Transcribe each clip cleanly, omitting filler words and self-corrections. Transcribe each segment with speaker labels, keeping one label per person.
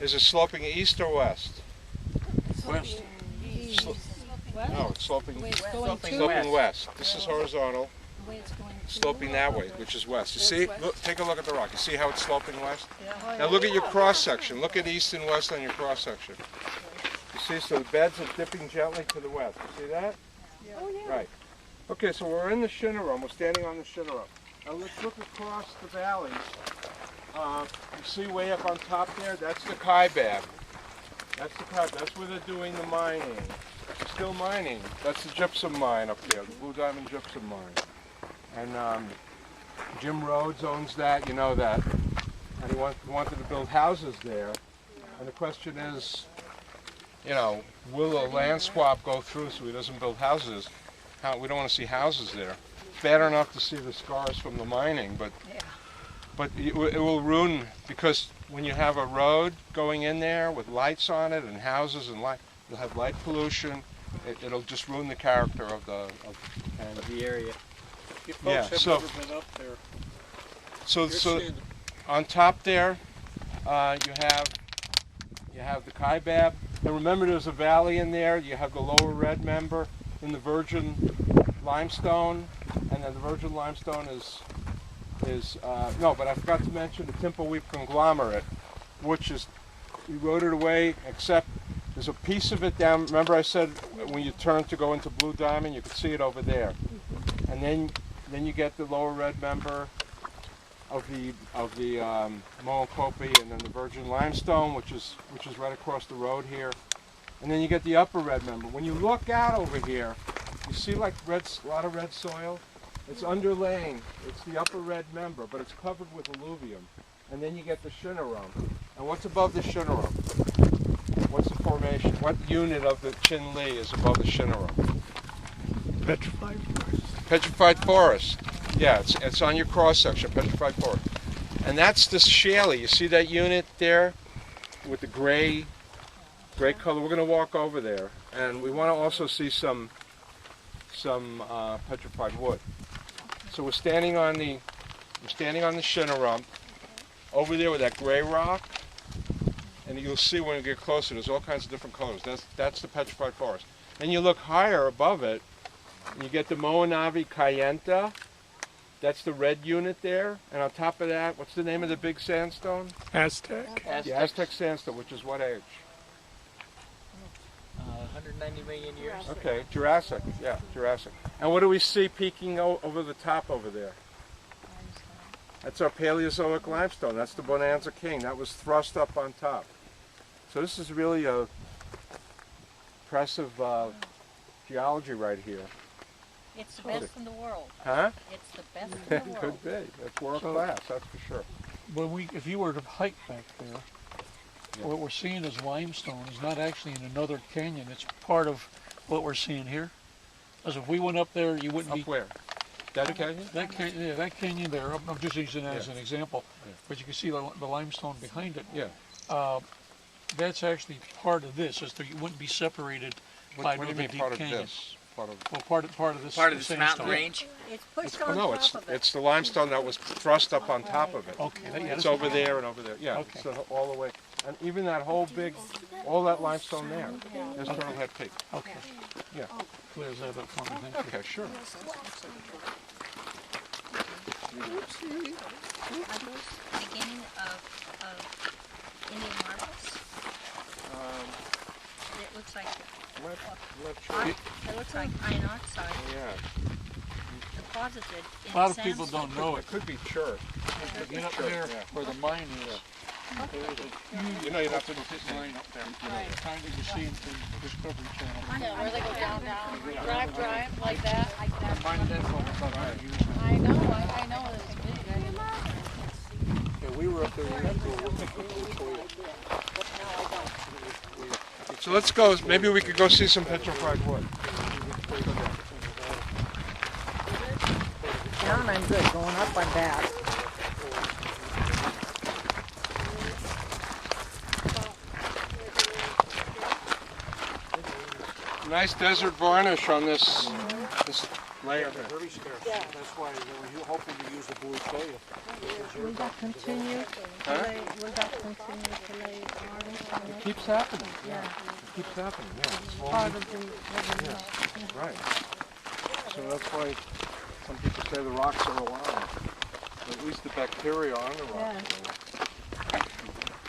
Speaker 1: Is it sloping east or west?
Speaker 2: West.
Speaker 1: No, it's sloping west. This is horizontal,
Speaker 3: It's
Speaker 1: sloping that way, which is west. You see? Look, take a look at the rock. You see how it's sloping west? Now look at your cross section. Look at east and west on your cross section. You see, so the beds are dipping gently to the west. You see that?
Speaker 3: Oh, yeah.
Speaker 1: Right. Okay, so we're in the Shinnerum. We're standing on the Shinnerum. Now let's look across the valley. You see way up on top there? That's the Kaibab. That's the Kaibab. That's where they're doing the mining. They're still mining. That's the gypsum mine up there, the Blue Diamond Gypsum Mine. And Jim Rhodes owns that, you know that. And he wanted to build houses there. And the question is, you know, will a land swap go through so he doesn't build houses? We don't want to see houses there. It's bad enough to see the scars from the mining, but it will ruin, because when you have a road going in there with lights on it and houses and light, you'll have light pollution. It'll just ruin the character of the area.
Speaker 2: You folks have never been up there.
Speaker 1: So on top there, you have the Kaibab. And remember, there's a valley in there. You have the lower red member in the virgin limestone, and then the virgin limestone is no, but I forgot to mention the Timpleweed conglomerate, which is eroded away, except there's a piece of it down. Remember I said when you turn to go into Blue Diamond, you can see it over there. And then you get the lower red member of the Moenkopi, and then the virgin limestone, which is right across the road here. And then you get the upper red member. When you look out over here, you see like a lot of red soil. It's underlaying. It's the upper red member, but it's covered with alluvium. And then you get the Shinnerum. And what's above the Shinnerum? What's the formation? What unit of the Chinle is above the Shinnerum?
Speaker 2: Petrified forest.
Speaker 1: Petrified forest. Yeah, it's on your cross section, petrified forest. And that's the Shaley. You see that unit there with the gray color? We're going to walk over there, and we want to also see some petrified wood. So we're standing on the Shinnerum over there with that gray rock, and you'll see when we get closer, there's all kinds of different colors. That's the petrified forest. And you look higher above it, and you get the Moenavi Kayenta. That's the red unit there. And on top of that, what's the name of the big sandstone?
Speaker 2: Aztec.
Speaker 1: The Aztec sandstone, which is what age?
Speaker 4: 190 million years.
Speaker 1: Okay, Jurassic. Yeah, Jurassic. And what do we see peeking over the top over there? That's our Paleozoic limestone. That's the Bonanza King. That was thrust up on top. So this is really a impressive geology right here.
Speaker 3: It's the best in the world.
Speaker 1: Huh?
Speaker 3: It's the best in the world.
Speaker 1: Could be. That's world class, that's for sure.
Speaker 2: If you were to hike back there, what we're seeing as limestone is not actually in another canyon. It's part of what we're seeing here. As if we went up there, you wouldn't be...
Speaker 1: Up where? That canyon?
Speaker 2: That canyon there. I'm just using that as an example.
Speaker 1: Yeah.
Speaker 2: But you can see the limestone behind it.
Speaker 1: Yeah.
Speaker 2: That's actually part of this. You wouldn't be separated by
Speaker 1: What do you
Speaker 2: another
Speaker 1: mean
Speaker 2: deep
Speaker 1: part
Speaker 2: canyon.
Speaker 1: of this? Part of
Speaker 2: Part of this.
Speaker 4: Part of this
Speaker 2: sandstone.
Speaker 4: mountain range.
Speaker 3: It's pushed on top of it.
Speaker 1: it's the limestone that was thrust up on top of it.
Speaker 2: Okay.
Speaker 1: It's over there and over there. Yeah,
Speaker 2: Okay.
Speaker 1: it's all the way. And even that whole all that limestone there, there's Turtle Head Peak.
Speaker 2: Okay.
Speaker 1: Yeah.
Speaker 2: Clears that up for me. Thank you.
Speaker 1: Okay, sure.
Speaker 3: Are those beginning of Indian marbles? It looks like it looks like iron oxide
Speaker 1: Yeah.
Speaker 3: deposited in
Speaker 2: A lot of
Speaker 3: sandstone.
Speaker 2: people don't know it.
Speaker 1: It could be chert.
Speaker 2: Get up there where the mine is.
Speaker 1: You know, you'd have to
Speaker 2: Mine up there. Kind of you see in the Discovery Channel.
Speaker 5: Yeah, where they go down, drive, like that.
Speaker 2: Mine that one about 100 years ago.
Speaker 5: I know, it's big.
Speaker 2: Yeah, we were up there. We had to go looking for it.
Speaker 1: So let's go. Maybe we could go see some petrified wood.
Speaker 6: Down I'm good, going up on that.
Speaker 1: Nice desert varnish on this layer.
Speaker 2: Very scarce. That's why they were hoping to use the blue clay.
Speaker 6: Will that continue to
Speaker 1: Huh?
Speaker 6: lay, will that continue to lay
Speaker 1: keeps happening.
Speaker 3: Yeah.
Speaker 1: It keeps happening. Yeah. It's
Speaker 3: Part
Speaker 1: slowly.
Speaker 3: of the
Speaker 1: Yeah. Right. So that's why some people say the rocks are alive. Or at least the bacteria on the rocks.
Speaker 3: Yeah.
Speaker 1: Are alive.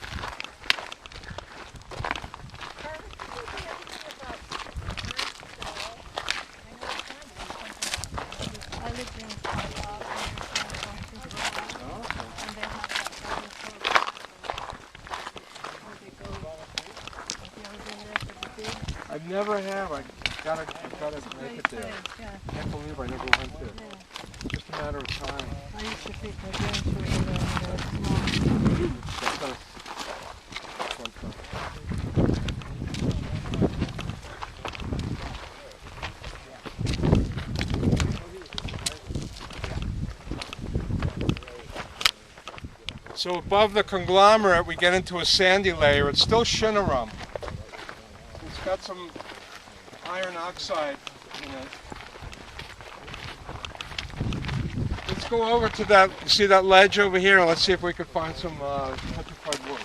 Speaker 3: I lived in and they have that garden where they go. Have you ever been there for the dig?
Speaker 1: I never have. I gotta make it there.
Speaker 3: Yeah.
Speaker 1: Can't believe I never went there.
Speaker 3: Yeah.
Speaker 1: Just a matter of time.
Speaker 3: I used to take my grandchildren there when they were small.
Speaker 1: That's a fun time. So above the conglomerate, we get into a sandy layer. It's still Shinnerum. It's got some iron oxide in it. Let's go over to that. You see that ledge over here? Let's see if we can find some petrified wood.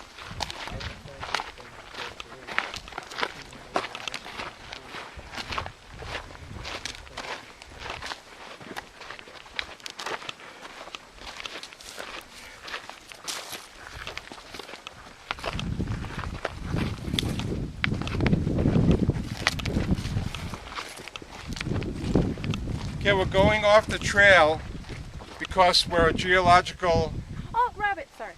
Speaker 1: Okay, we're going off the trail because we're a geological.
Speaker 3: Oh, rabbit, sorry.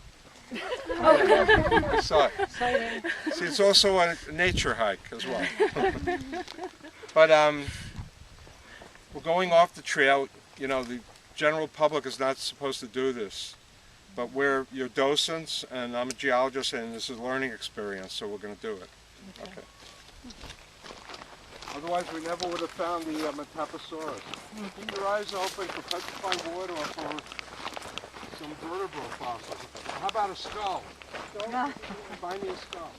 Speaker 1: I saw it.
Speaker 3: Sighting.
Speaker 1: See, it's also a nature hike as well. But we're going off the trail. You know, the general public is not supposed to do this, but we're your docents, and I'm a geologist, and this is a learning experience, so we're going to do it. Okay. Otherwise, we never would have found the Metaposaurus. Keep your eyes open for petrified wood or for some vertebral fossils. How about a skull? Find me a skull.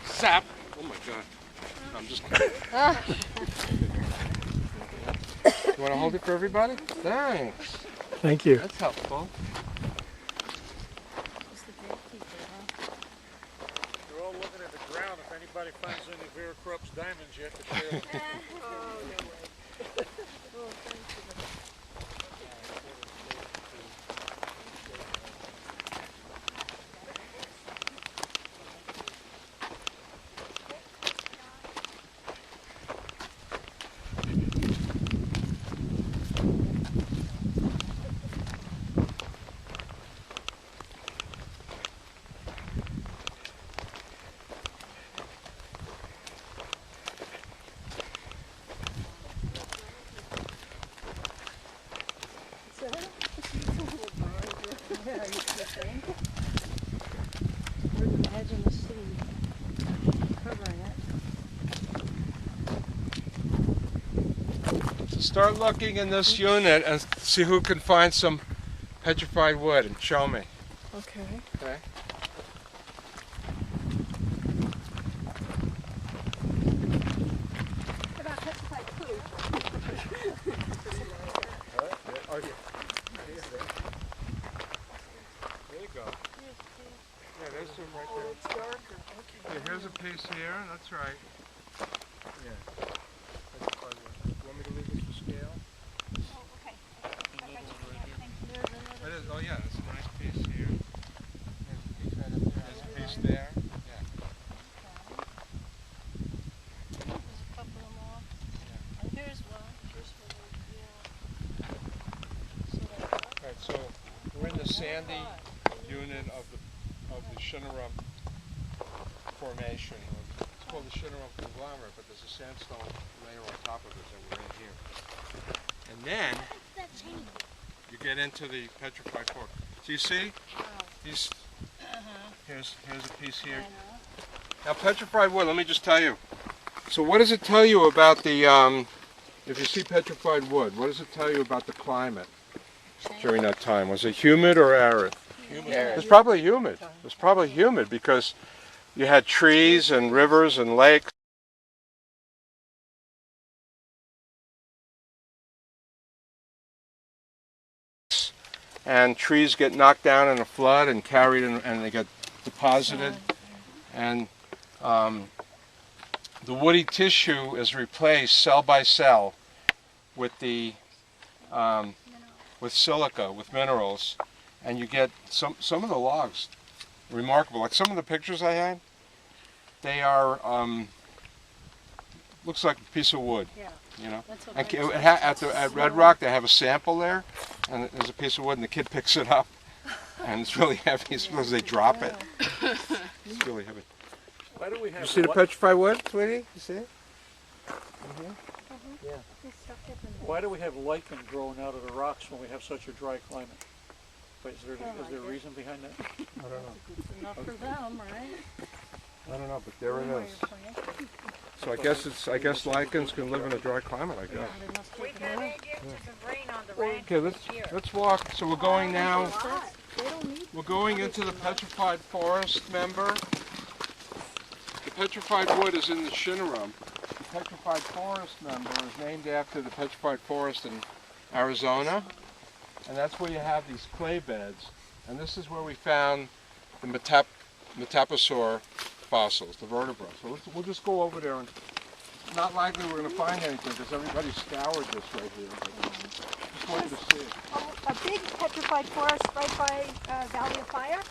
Speaker 1: Sap. Oh my God. I'm just kidding. You want to hold it for everybody? Thanks.
Speaker 2: Thank you.
Speaker 1: That's helpful.
Speaker 2: They're all looking at the ground. If anybody finds any Vera Krupp's diamonds yet, to share.
Speaker 3: We're the edge of the city, covering it.
Speaker 1: So start looking in this unit and see who can find some petrified wood and show me.
Speaker 3: Okay.
Speaker 1: Okay.
Speaker 3: About petrified food.
Speaker 1: There you go. Yeah, there's some right there.
Speaker 3: It's darker. Okay.
Speaker 1: Yeah, here's a piece here. That's right. Yeah. Petrified wood. You want me to leave this for scale? It is. Oh yeah, that's a nice piece here. There's a piece there. Yeah.
Speaker 3: There's a couple of more. And here's one. Here's one. Yeah. So
Speaker 1: All right. So we're in the sandy unit of the Shinnerum formation. It's called the Shinnerum conglomerate, but there's a sandstone layer on top of it that we're in here. And then you get into the petrified fork. So you see, these. Here's a piece here. Now petrified wood. Let me just tell you. So what does it tell you about the? If you see petrified wood, what does it tell you about the climate during that time? Was it humid or arid?
Speaker 4: Humid.
Speaker 1: It was probably humid. It was probably humid because you had trees and rivers and lakes. And trees get knocked down in a flood and carried and they get deposited. And the woody tissue is replaced cell by cell with the with silica, with minerals, and you get some of the logs remarkable. Like some of the pictures I had, they are looks like a piece of wood.
Speaker 5: Yeah.
Speaker 1: You know.
Speaker 5: That's what
Speaker 1: And at Red Rock they have a sample there, and there's a piece of wood, and the kid picks it up, and it's really heavy. Suppose they drop it. It's really heavy.
Speaker 2: Why do we have
Speaker 1: You see the petrified wood, sweetie? You see it?
Speaker 2: Why do we have lichen growing out of the rocks when we have such a dry climate? Wait, is there a reason behind that?
Speaker 1: I don't know.
Speaker 5: It's enough for them, right?
Speaker 1: I don't know, but there it is. So I guess lichens can live in a dry climate, I guess.
Speaker 5: We got 8 inches of rain on the ranch
Speaker 1: Okay,
Speaker 5: this year.
Speaker 1: let's walk. So we're going now. We're going into the petrified forest, member. The petrified wood is in the Shinnerum. The petrified forest, member, is named after the petrified forest in Arizona. And that's where you have these clay beds. And this is where we found the metaposaur fossils, the vertebrae. So we'll just go over there, and it's not likely we're going to find anything because everybody scoured this right here. But just wanted to see it.
Speaker 7: Oh, a big petrified forest right by Valley of Fire?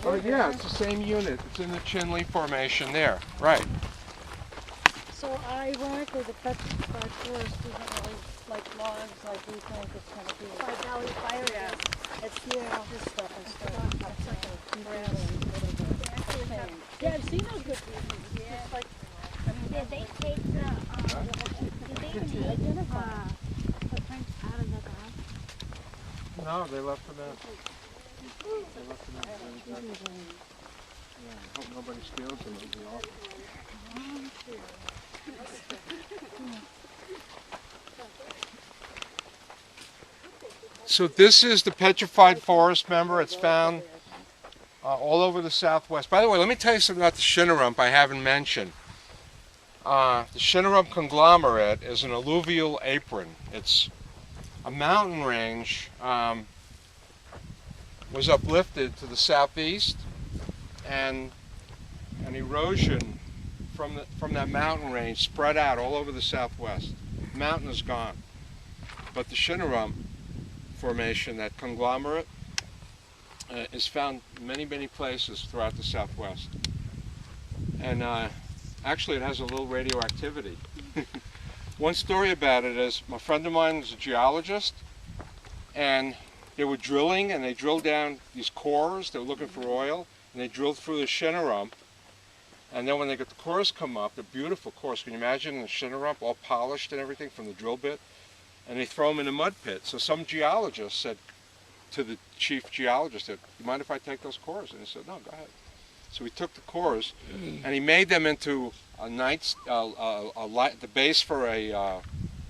Speaker 1: Oh yeah, it's the same unit. It's in the Chinle Formation there. Right.
Speaker 5: So ironically, the petrified forest isn't really like logs like we think it's going to be.
Speaker 7: By Valley of Fire?
Speaker 5: Yeah. It's this stuff and stuff. It's like a grass and whatever. Yeah, I've seen those good pieces. Yeah. It's like, I mean,
Speaker 7: Did they take the, did they take footprints out of the ground?
Speaker 1: No, they left them in. They left them in. Yeah, I hope nobody steals them. It would be awful. So this is the petrified forest, member. It's found all over the Southwest. By the way, let me tell you something about the Shinnerum I haven't mentioned. The Shinnerum conglomerate is an alluvial apron. It's a mountain range, was uplifted to the southeast, and an erosion from that mountain range spread out all over the Southwest. The mountain is gone, but the Shinnerum Formation, that conglomerate, is found in many places throughout the Southwest. And actually it has a little radioactivity. One story about it is, my friend of mine was a geologist, and they were drilling, and they drilled down these cores. They were looking for oil, and they drilled through the Shinnerum. And then when they got the cores come up, they're beautiful cores. Can you imagine the Shinnerum all polished and everything from the drill bit? And they throw them in a mud pit. So some geologist said to the chief geologist, "You mind if I take those cores?" And he said, "No, go ahead." So he took the cores, and he made them into a the base for a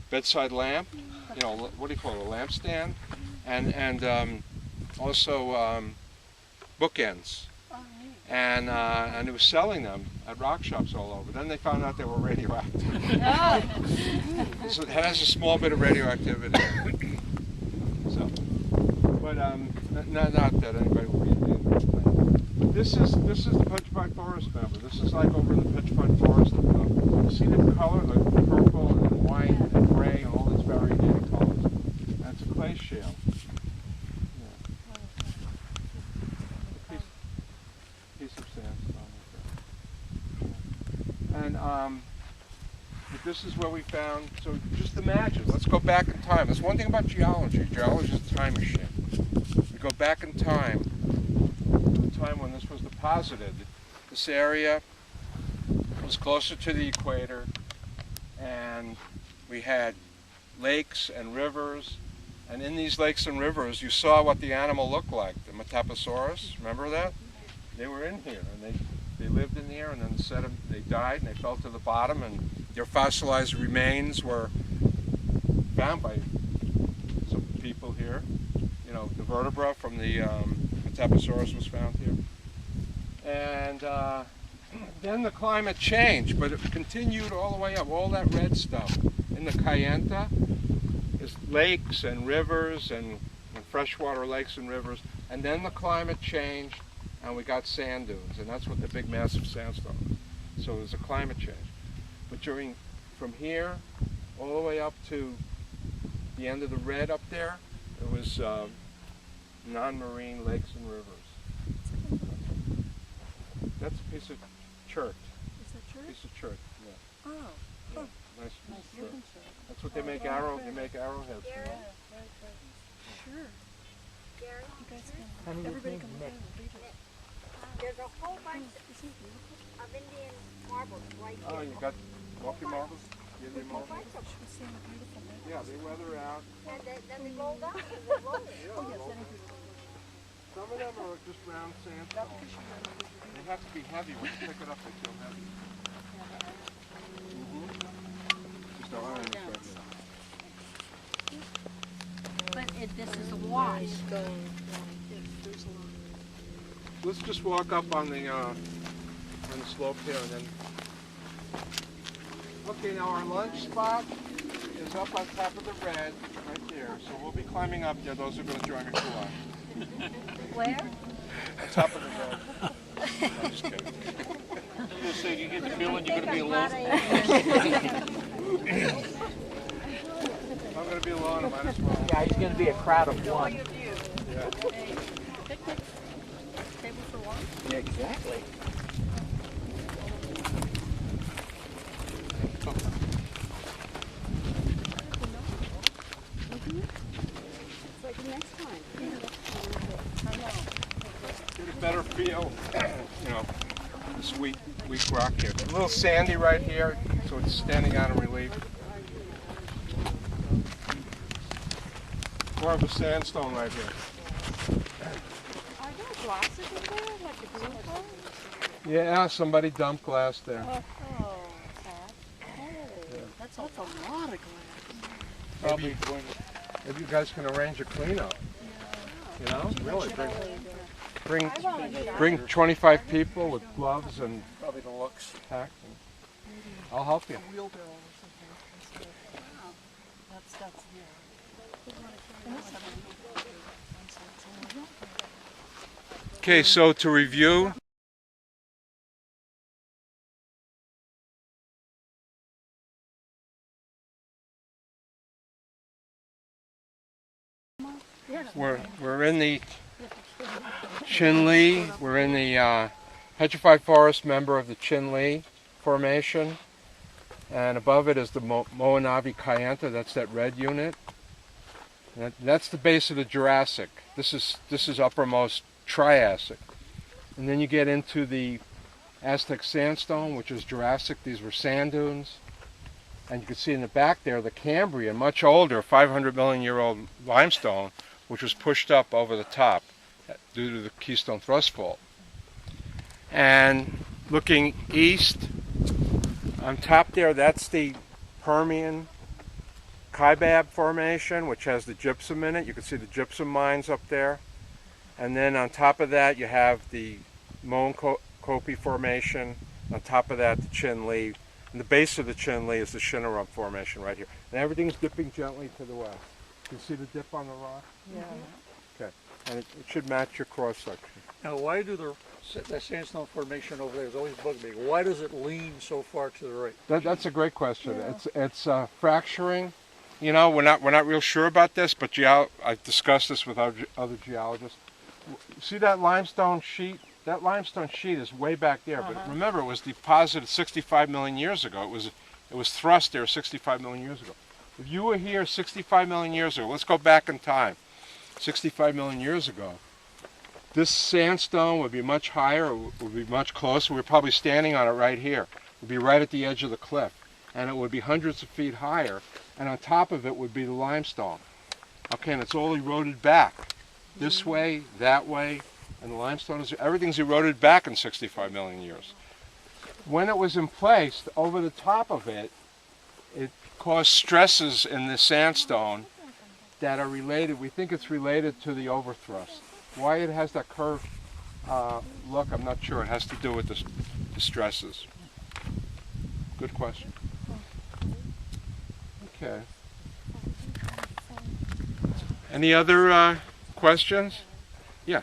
Speaker 1: bedside lamp. You know, what do you call it? A lampstand, and also bookends. And he was selling them at rock shops all over. Then they found out they were radioactive. So it has a small bit of radioactivity. So, but not that anybody will read it. This is the petrified forest, member. This is like over in the petrified forest. You see the color, the purple and white and gray and all these variegated colors. And it's a clay shale. Piece of sandstone. And but this is where we found. So just imagine. Let's go back in time. That's one thing about geology. Geology is a time machine. We go back in time, to the time when this was deposited, this area was closer to the equator, and we had lakes and rivers, and in these lakes and rivers you saw what the animal looked like, the Metaposaurus, remember that? They were in here, and they lived in here, and then they died and they fell to the bottom, and their fossilized remains were found by some people here. You know, the vertebra from the Metaposaurus was found here. And then the climate changed, but it continued all the way up. All that red stuff in the Kayenta is lakes and rivers and freshwater lakes and rivers. And then the climate changed, and we got sand dunes, and that's what the big massive sandstone is. So it was a climate change. But from here all the way up to the end of the red up there, it was non-marine lakes and rivers. That's a piece of chert.
Speaker 5: Is that true?
Speaker 1: Piece of chert. Yeah.
Speaker 5: Oh.
Speaker 1: Yeah. Nice
Speaker 5: Nice
Speaker 1: piece of chert.
Speaker 5: looking shirt.
Speaker 1: That's what they make
Speaker 5: Oh,
Speaker 1: They
Speaker 5: okay.
Speaker 1: make arrowheads
Speaker 3: Gary?
Speaker 1: from.
Speaker 5: Sure.
Speaker 3: Gary?
Speaker 5: You guys can,
Speaker 6: Honey, his
Speaker 5: everybody
Speaker 6: name's
Speaker 5: can look
Speaker 6: Nick.
Speaker 5: at it. Read it.
Speaker 3: There's a whole bunch
Speaker 5: Isn't it beautiful?
Speaker 3: of Indian marbles right
Speaker 1: Oh,
Speaker 3: here.
Speaker 1: you got walking marbles? Indian
Speaker 3: Whole
Speaker 1: marbles?
Speaker 3: bunch of them.
Speaker 5: Should we see how beautiful that is?
Speaker 1: Yeah, they weather out.
Speaker 3: And then they roll down. They roll it.
Speaker 1: Yeah,
Speaker 5: Oh, yes,
Speaker 1: well,
Speaker 5: that is beautiful.
Speaker 1: some of them are just round sandstone. They have to be heavy. When you pick it up, they feel heavy. Just our irons right there.
Speaker 7: But this is a wash.
Speaker 1: Let's just walk up on the slope here, and then. Okay, now our lunch spot is up on top of the red, right there. So we'll be climbing up there. Those are going to join me for lunch.
Speaker 7: Where?
Speaker 1: On top of the red. I'm just kidding.
Speaker 2: So you get the feeling you're going to be alone.
Speaker 1: I'm going to be alone. I might as well.
Speaker 6: Yeah, he's gonna be a crowd of one.
Speaker 1: Yeah.
Speaker 5: Picnic table for one?
Speaker 6: Yeah, exactly.
Speaker 5: It's like the next time. I know.
Speaker 1: Get a better feel, you know, this weak rock here. A little sandy right here, so it's standing out in relief. More of a sandstone right here.
Speaker 5: Are there glasses in there, like a blue color?
Speaker 1: Yeah, somebody dumped glass there.
Speaker 5: Oh, sad. Oh, that's a lot of glass.
Speaker 1: Maybe you guys can arrange a cleanup. You know, really, bring 25 people with gloves and
Speaker 2: Probably the looks.
Speaker 1: pack. I'll help you.
Speaker 5: Wheelbarrow or something. Wow. That's yeah.
Speaker 1: Okay, so to review, we're in the Chinle. We're in the petrified forest member of the Chinle Formation, and above it is the Moenavi Kayenta. That's that red unit. That's the base of the Jurassic. This is uppermost Triassic, and then you get into the Aztec sandstone, which is Jurassic. These were sand dunes, and you can see in the back there the Cambrian, much older, 500 million year old limestone, which was pushed up over the top due to the Keystone Thrust Fault. And looking east, on top there, that's the Permian Kaibab Formation, which has the gypsum in it. You can see the gypsum mines up there. And then on top of that, you have the Moenkopi Formation. On top of that, the Chinle. And the base of the Chinle is the Shinnerup Formation right here. And everything's dipping gently to the west. You see the dip on the rock?
Speaker 5: Yeah.
Speaker 1: Okay. And it should match your cross section.
Speaker 2: Now, why do the sandstone formation over there has always bugged me? Why does it lean so far to the right?
Speaker 1: That's a great question. It's fracturing. You know, we're not real sure about this, but I've discussed this with other geologists. See that limestone sheet? That limestone sheet is way back there, but remember, it was deposited 65 million years ago. It was thrust there 65 million years ago. If you were here 65 million years ago, let's go back in time. 65 million years ago, this sandstone would be much higher, would be much closer. We're probably standing on it right here. It would be right at the edge of the cliff. And it would be hundreds of feet higher. And on top of it would be the limestone. Okay, and it's all eroded back. This way, that way, and the limestone is, everything's eroded back in 65 million years. When it was in place, over the top of it, it caused stresses in the sandstone that are related, we think it's related to the overthrust. Why it has that curved look, I'm not sure. It has to do with the stresses. Good question. Okay. Any other questions? Yeah.